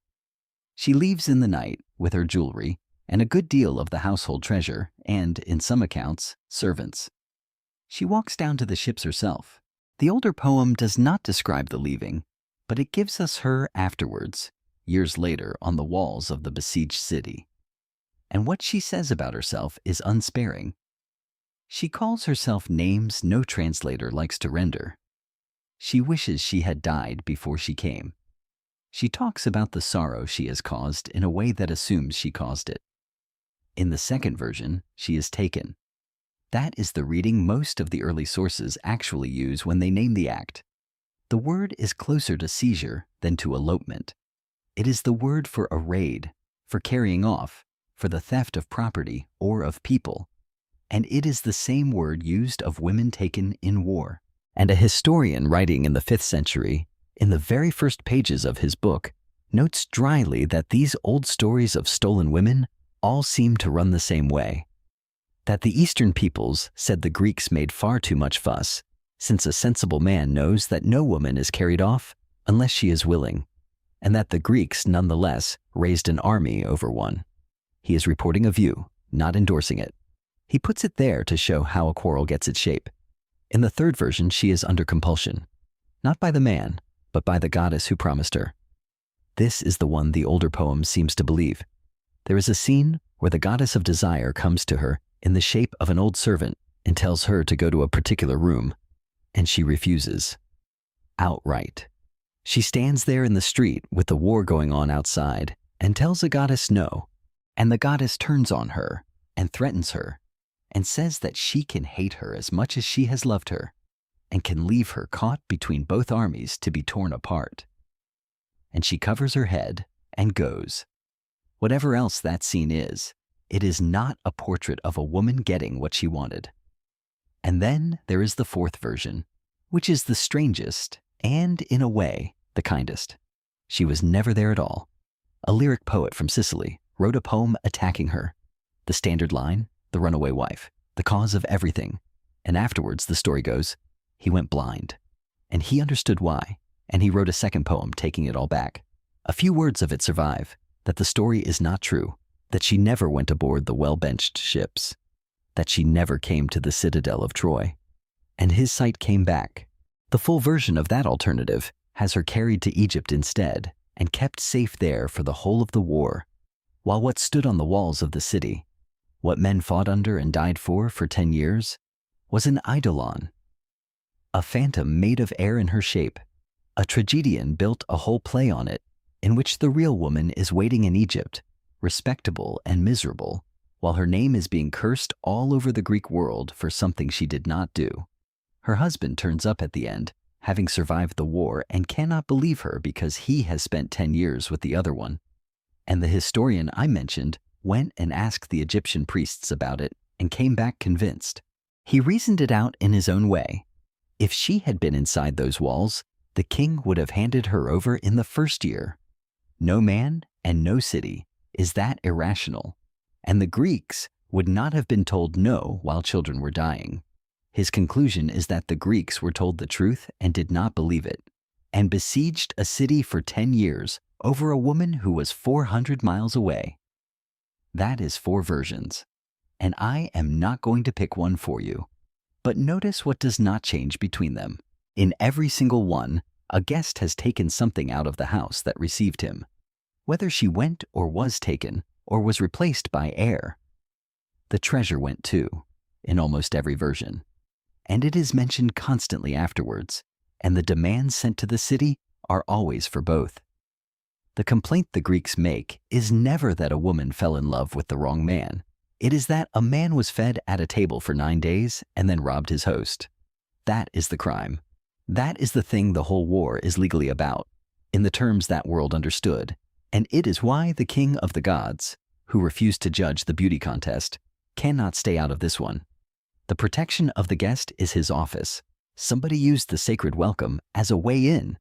She leaves in the night with her jewelry and a good deal of the household treasure and, in some accounts, servants. She walks down to the ships herself. The older poem does not describe the leaving, but it gives us her afterwards, years later, on the walls of the besieged city. And what she says about herself is unsparing. She calls herself names no translator likes to render. She wishes she had died before she came. She talks about the sorrow she has caused in a way that assumes she caused it. In the second version, she is taken. That is the reading most of the early sources actually use when they name the act. The word is closer to seizure than to elopement. It is the word for a raid, for carrying off, for the theft of property or of people. And it is the same word used of women taken in war. And a historian writing in the 5th century, in the very first pages of his book, notes dryly that these old stories of stolen women all seem to run the same way. That the Eastern peoples said the Greeks made far too much fuss, since a sensible man knows that no woman is carried off unless she is willing, and that the Greeks nonetheless raised an army over one. He is reporting a view, not endorsing it. He puts it there to show how a quarrel gets its shape. In the third version, she is under compulsion, not by the man, but by the goddess who promised her. This is the one the older poem seems to believe. There is a scene where the goddess of desire comes to her in the shape of an old servant and tells her to go to a particular room, and she refuses. Outright. She stands there in the street with the war going on outside and tells the goddess no, and the goddess turns on her and threatens her and says that she can hate her as much as she has loved her and can leave her caught between both armies to be torn apart. And she covers her head and goes. Whatever else that scene is, it is not a portrait of a woman getting what she wanted. And then there is the fourth version, which is the strangest and, in a way, the kindest. She was never there at all. A lyric poet from Sicily wrote a poem attacking her. The standard line, the runaway wife, the cause of everything. And afterwards, the story goes, he went blind. And he understood why, and he wrote a second poem taking it all back. A few words of it survive, that the story is not true, that she never went aboard the well-benched ships, that she never came to the citadel of Troy. And his sight came back. The full version of that alternative has her carried to Egypt instead and kept safe there for the whole of the war, while what stood on the walls of the city, what men fought under and died for 10 years, was an eidolon, a phantom made of air in her shape. A tragedian built a whole play on it, in which the real woman is waiting in Egypt, respectable and miserable, while her name is being cursed all over the Greek world for something she did not do. Her husband turns up at the end, having survived the war, and cannot believe her because he has spent 10 years with the other one. And the historian I mentioned went and asked the Egyptian priests about it and came back convinced. He reasoned it out in his own way. If she had been inside those walls, the king would have handed her over in the first year. No man and no city is that irrational, and the Greeks would not have been told no while children were dying. His conclusion is that the Greeks were told the truth and did not believe it, and besieged a city for 10 years over a woman who was 400 miles away. That is 4 versions, and I am not going to pick one for you. But notice what does not change between them. In every single one, a guest has taken something out of the house that received him, whether she went or was taken or was replaced by air. The treasure went too, in almost every version, and it is mentioned constantly afterwards, and the demands sent to the city are always for both. The complaint the Greeks make is never that a woman fell in love with the wrong man. It is that a man was fed at a table for 9 days and then robbed his host. That is the crime. That is the thing the whole war is legally about, in the terms that world understood, and it is why the king of the gods, who refused to judge the beauty contest, cannot stay out of this one. The protection of the guest is his office. Somebody used the sacred welcome as a way in.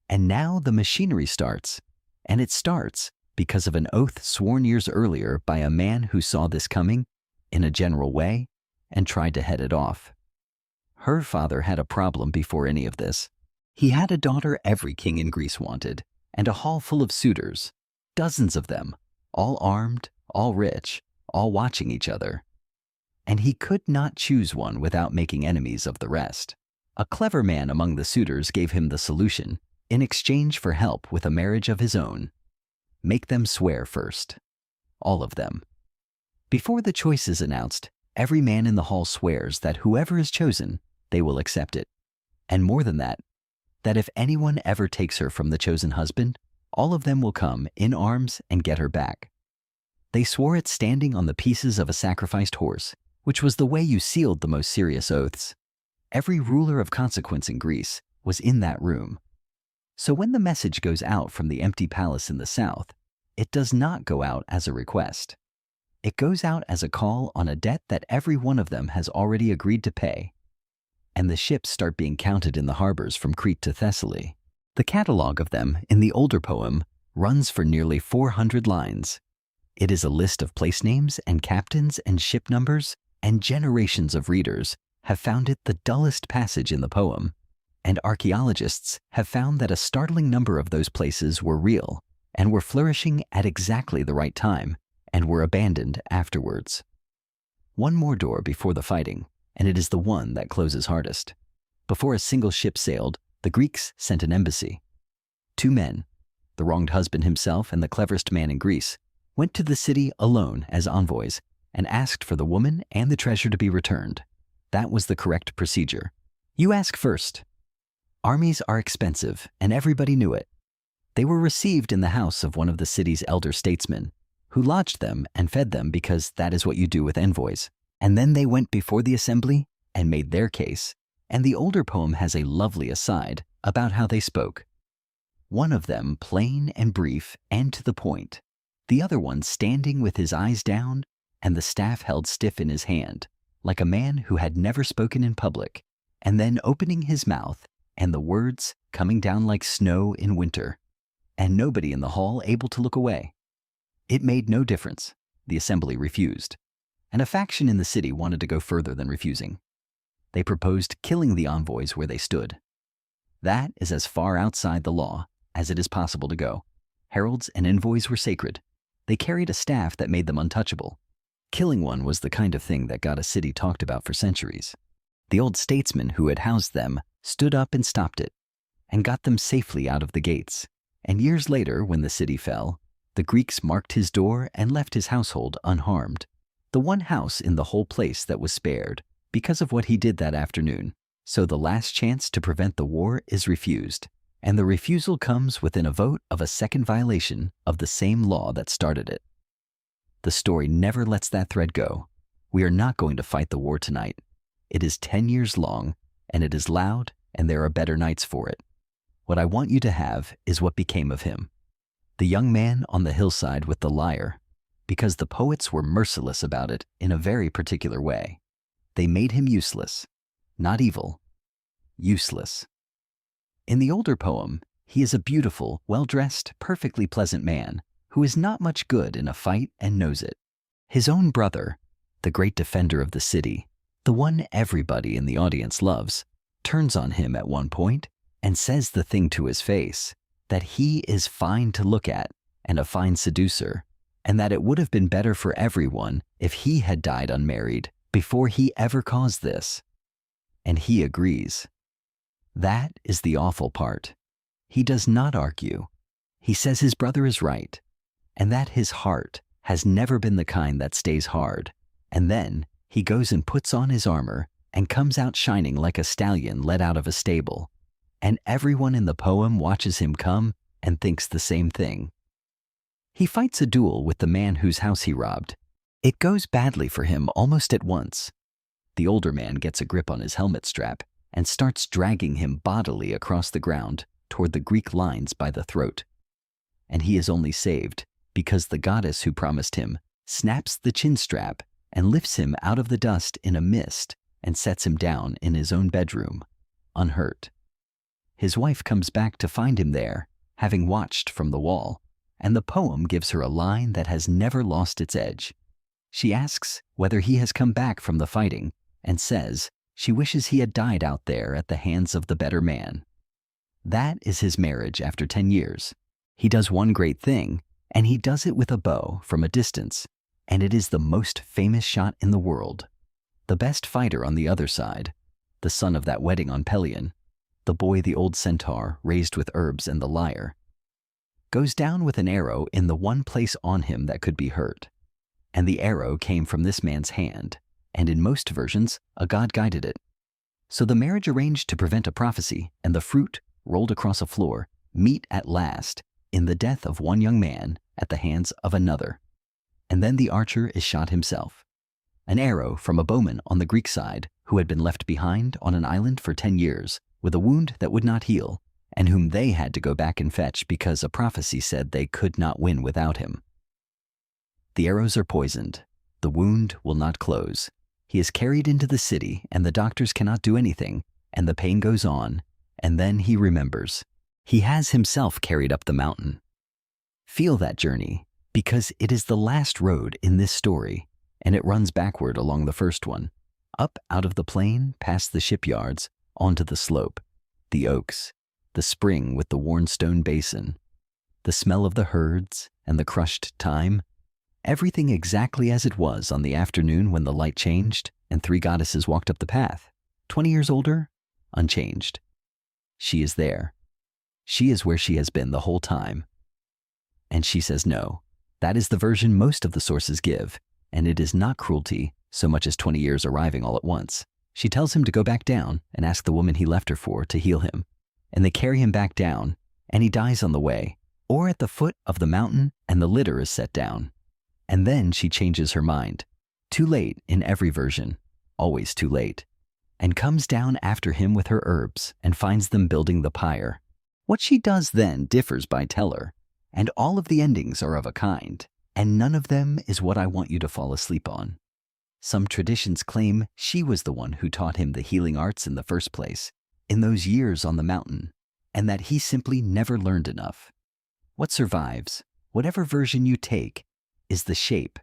And now the machinery starts, and it starts because of an oath sworn years earlier by a man who saw this coming, in a general way, and tried to head it off. Her father had a problem before any of this. He had a daughter every king in Greece wanted, and a hall full of suitors, dozens of them, all armed, all rich, all watching each other. And he could not choose one without making enemies of the rest. A clever man among the suitors gave him the solution, in exchange for help with a marriage of his own. Make them swear first. All of them. Before the choice is announced, every man in the hall swears that whoever is chosen, they will accept it. And more than that if anyone ever takes her from the chosen husband, all of them will come in arms and get her back. They swore it standing on the pieces of a sacrificed horse, which was the way you sealed the most serious oaths. Every ruler of consequence in Greece was in that room. So when the message goes out from the empty palace in the south, it does not go out as a request. It goes out as a call on a debt that every one of them has already agreed to pay. And the ships start being counted in the harbors from Crete to Thessaly. The catalogue of them in the older poem runs for nearly 400 lines. It is a list of place names and captains and ship numbers, and generations of readers have found it the dullest passage in the poem. And archaeologists have found that a startling number of those places were real and were flourishing at exactly the right time and were abandoned afterwards. One more door before the fighting, and it is the one that closes hardest. Before a single ship sailed, the Greeks sent an embassy. 2 men, the wronged husband himself and the cleverest man in Greece, went to the city alone as envoys and asked for the woman and the treasure to be returned. That was the correct procedure. You ask first. Armies are expensive, and everybody knew it. They were received in the house of one of the city's elder statesmen, who lodged them and fed them because that is what you do with envoys. And then they went before the assembly and made their case, and the older poem has a lovely aside about how they spoke. one of them plain and brief and to the point, the other one standing with his eyes down and the staff held stiff in his hand, like a man who had never spoken in public, and then opening his mouth and the words coming down like snow in winter, and nobody in the hall able to look away. It made no difference. The assembly refused, and a faction in the city wanted to go further than refusing. They proposed killing the envoys where they stood. That is as far outside the law as it is possible to go. Heralds and envoys were sacred. They carried a staff that made them untouchable. Killing one was the kind of thing that got a city talked about for centuries. The old statesman who had housed them stood up and stopped it, and got them safely out of the gates. And years later, when the city fell, the Greeks marked his door and left his household unharmed. The one house in the whole place that was spared because of what he did that afternoon. So the last chance to prevent the war is refused, and the refusal comes within a vote of a second violation of the same law that started it. The story never lets that thread go. We are not going to fight the war tonight. It is 10 years long, and it is loud, and there are better nights for it. What I want you to have is what became of him. The young man on the hillside with the lyre, because the poets were merciless about it in a very particular way. They made him useless, not evil, useless. In the older poem, he is a beautiful, well-dressed, perfectly pleasant man who is not much good in a fight and knows it. His own brother, the great defender of the city, the one everybody in the audience loves, turns on him at one point and says the thing to his face, that he is fine to look at and a fine seducer, and that it would have been better for everyone if he had died unmarried before he ever caused this. And he agrees. That is the awful part. He does not argue. He says his brother is right, and that his heart has never been the kind that stays hard. And then he goes and puts on his armor and comes out shining like a stallion let out of a stable. And everyone in the poem watches him come and thinks the same thing. He fights a duel with the man whose house he robbed. It goes badly for him almost at once. The older man gets a grip on his helmet strap and starts dragging him bodily across the ground toward the Greek lines by the throat. And he is only saved because the goddess who promised him snaps the chin strap and lifts him out of the dust in a mist and sets him down in his own bedroom, unhurt. His wife comes back to find him there, having watched from the wall, and the poem gives her a line that has never lost its edge. She asks whether he has come back from the fighting and says she wishes he had died out there at the hands of the better man. That is his marriage after 10 years. He does one great thing, and he does it with a bow from a distance, and it is the most famous shot in the world. The best fighter on the other side, the son of that wedding on Pelion, the boy the old centaur raised with herbs and the lyre, goes down with an arrow in the one place on him that could be hurt. And the arrow came from this man's hand, and in most versions, a god guided it. So the marriage arranged to prevent a prophecy and the fruit, rolled across a floor, meet at last in the death of one young man at the hands of another. And then the archer is shot himself. An arrow from a bowman on the Greek side who had been left behind on an island for 10 years with a wound that would not heal, and whom they had to go back and fetch because a prophecy said they could not win without him. The arrows are poisoned. The wound will not close. He is carried into the city, and the doctors cannot do anything, and the pain goes on, and then he remembers. He has himself carried up the mountain. Feel that journey, because it is the last road in this story, and it runs backward along the first one, up out of the plain, past the shipyards, onto the slope, the oaks, the spring with the worn stone basin, the smell of the herds and the crushed thyme, everything exactly as it was on the afternoon when the light changed and 3 goddesses walked up the path. 20 years older, unchanged. She is there. She is where she has been the whole time. And she says no. That is the version most of the sources give, and it is not cruelty so much as 20 years arriving all at once. She tells him to go back down and ask the woman he left her for to heal him. And they carry him back down, and he dies on the way, or at the foot of the mountain, and the litter is set down. And then she changes her mind. Too late in every version, always too late, and comes down after him with her herbs and finds them building the pyre. What she does then differs by teller, and all of the endings are of a kind, and none of them is what I want you to fall asleep on. Some traditions claim she was the one who taught him the healing arts in the first place, in those years on the mountain, and that he simply never learned enough. What survives, whatever version you take, is the shape.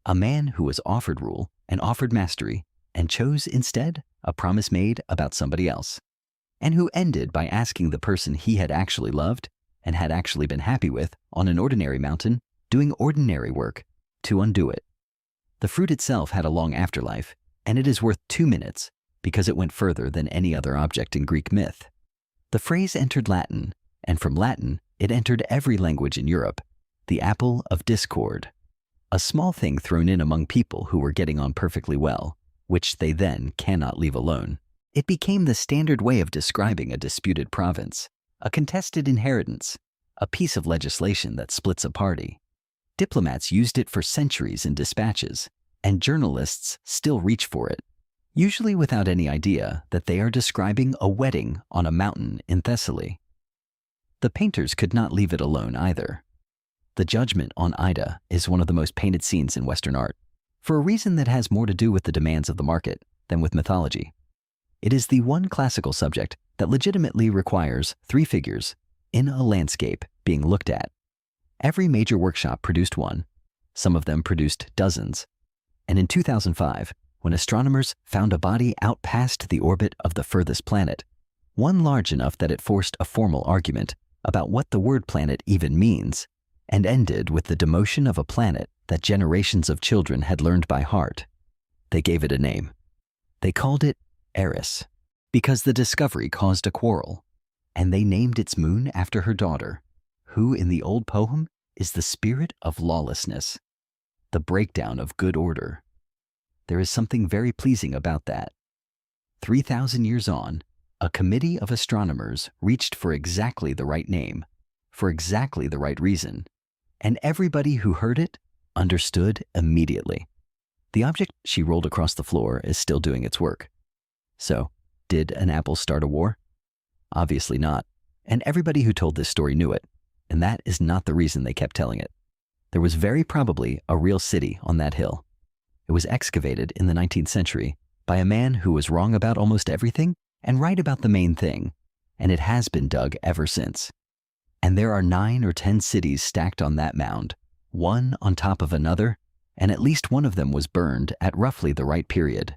A man who was offered rule and offered mastery, and chose instead a promise made about somebody else, and who ended by asking the person he had actually loved and had actually been happy with on an ordinary mountain, doing ordinary work, to undo it. The fruit itself had a long afterlife, and it is worth 2 minutes because it went further than any other object in Greek myth. The phrase entered Latin, and from Latin it entered every language in Europe, the apple of discord, a small thing thrown in among people who were getting on perfectly well, which they then cannot leave alone. It became the standard way of describing a disputed province, a contested inheritance, a piece of legislation that splits a party. Diplomats used it for centuries in dispatches, and journalists still reach for it, usually without any idea that they are describing a wedding on a mountain in Thessaly. The painters could not leave it alone either. The judgement on Ida is one of the most painted scenes in Western art, for a reason that has more to do with the demands of the market than with mythology. It is the one classical subject that legitimately requires 3 figures in a landscape being looked at. Every major workshop produced one, some of them produced dozens, and in 2005, when astronomers found a body out past the orbit of the furthest planet, one large enough that it forced a formal argument about what the word planet even means, and ended with the demotion of a planet that generations of children had learned by heart. They gave it a name. They called it Eris, because the discovery caused a quarrel, and they named its moon after her daughter, who in the old poem is the spirit of lawlessness, the breakdown of good order. There is something very pleasing about that. 3,000 years on, a committee of astronomers reached for exactly the right name, for exactly the right reason, and everybody who heard it understood immediately. The object she rolled across the floor is still doing its work. So, did an apple start a war? Obviously not, and everybody who told this story knew it, and that is not the reason they kept telling it. There was very probably a real city on that hill. It was excavated in the 19th century by a man who was wrong about almost everything and right about the main thing, and it has been dug ever since. And there are 9 or 10 cities stacked on that mound, one on top of another, and at least one of them was burned at roughly the right period,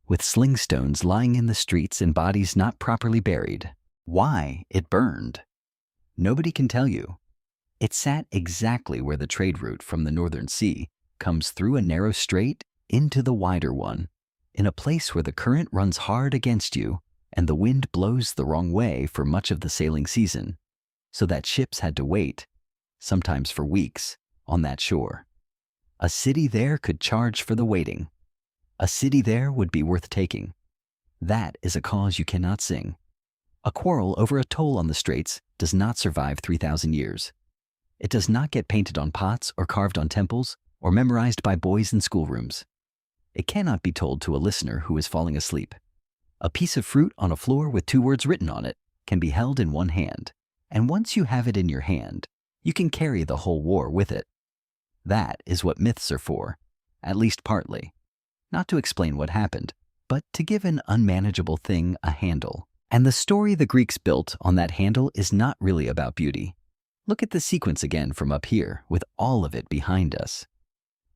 with sling stones lying in the streets and bodies not properly buried. Why it burned? Nobody can tell you. It sat exactly where the trade route from the Northern Sea comes through a narrow strait into the wider one, in a place where the current runs hard against you and the wind blows the wrong way for much of the sailing season, so that ships had to wait, sometimes for weeks, on that shore. A city there could charge for the waiting. A city there would be worth taking. That is a cause you cannot sing. A quarrel over a toll on the straits does not survive 3,000 years. It does not get painted on pots or carved on temples or memorized by boys in schoolrooms. It cannot be told to a listener who is falling asleep. A piece of fruit on a floor with 2 words written on it can be held in one hand, and once you have it in your hand, you can carry the whole war with it. That is what myths are for, at least partly. Not to explain what happened, but to give an unmanageable thing a handle. And the story the Greeks built on that handle is not really about beauty. Look at the sequence again from up here, with all of it behind us.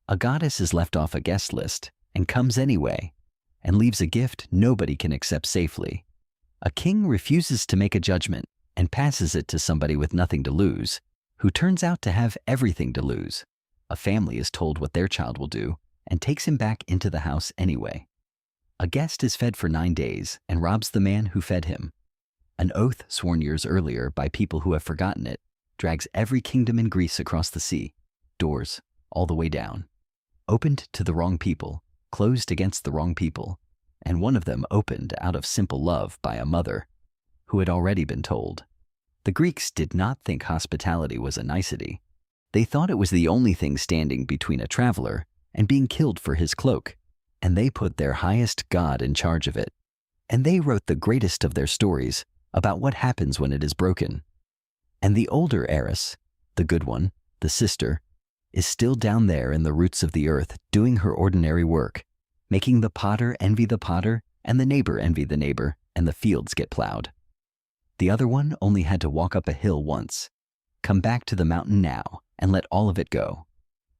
A goddess is left off a guest list and comes anyway, and leaves a gift nobody can accept safely. A king refuses to make a judgment and passes it to somebody with nothing to lose, who turns out to have everything to lose. A family is told what their child will do and takes him back into the house anyway. A guest is fed for 9 days and robs the man who fed him. An oath sworn years earlier by people who have forgotten it drags every kingdom in Greece across the sea, doors all the way down. Opened to the wrong people, closed against the wrong people, and one of them opened out of simple love by a mother who had already been told. The Greeks did not think hospitality was a nicety. They thought it was the only thing standing between a traveler and being killed for his cloak, and they put their highest god in charge of it. And they wrote the greatest of their stories about what happens when it is broken. And the older heiress, the good one, the sister, is still down there in the roots of the earth doing her ordinary work, making the potter envy the potter and the neighbor envy the neighbor, and the fields get plowed. The other one only had to walk up a hill once. Come back to the mountain now and let all of it go.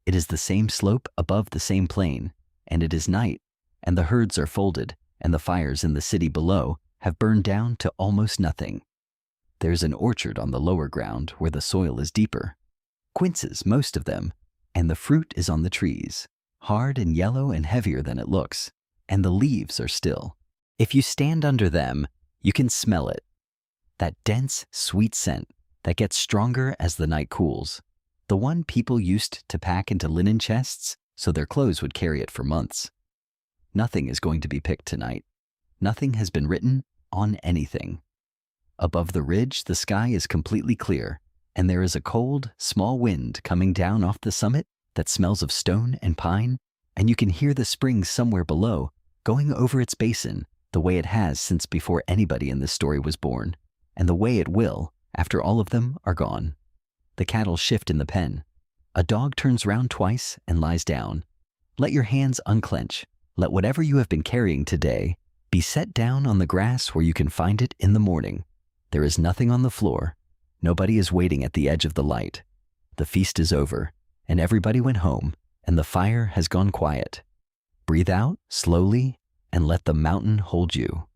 It is the same slope above the same plain, and it is night, and the herds are folded, and the fires in the city below have burned down to almost nothing. There's an orchard on the lower ground where the soil is deeper. Quinces, most of them, and the fruit is on the trees, hard and yellow and heavier than it looks, and the leaves are still. If you stand under them, you can smell it. That dense, sweet scent that gets stronger as the night cools. The one people used to pack into linen chests so their clothes would carry it for months. Nothing is going to be picked tonight. Nothing has been written on anything. Above the ridge, the sky is completely clear, and there is a cold, small wind coming down off the summit that smells of stone and pine, and you can hear the spring somewhere below going over its basin the way it has since before anybody in this story was born, and the way it will after all of them are gone. The cattle shift in the pen. A dog turns round twice and lies down. Let your hands unclench. Let whatever you have been carrying today be set down on the grass where you can find it in the morning. There is nothing on the floor. Nobody is waiting at the edge of the light. The feast is over, and everybody went home, and the fire has gone quiet. Breathe out slowly and let the mountain hold you.